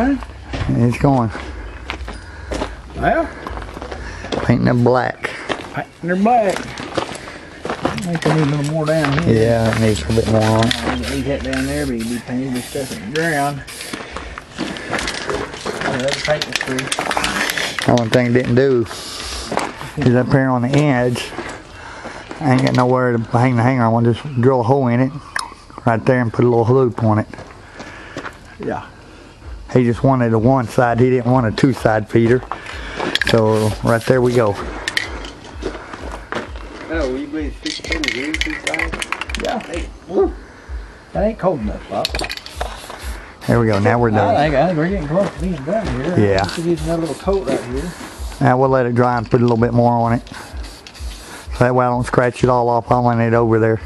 Huh? It's going. Well, painting it black. painting her black. I think I need a little more down here. Yeah, it needs a bit more on it. Leave that down there, but it'll be painted with stuff in the ground. Yeah, that's painting through. The only thing it didn't do is up here on the edge. I ain't got nowhere to hang the hanger. I want to just drill a hole in it right there and put a little loop on it. Yeah. He just wanted a one side. He didn't want a two side feeder. So right there we go. Oh, will you believe 16 degrees inside? Yeah. Hey, that ain't cold enough, Bob. There we go. Now we're done. I think we're getting close to being done here. Yeah. We could use another little coat right here. Now we'll let it dry and put a little bit more on it. So that way I don't scratch it all off. I want it over there.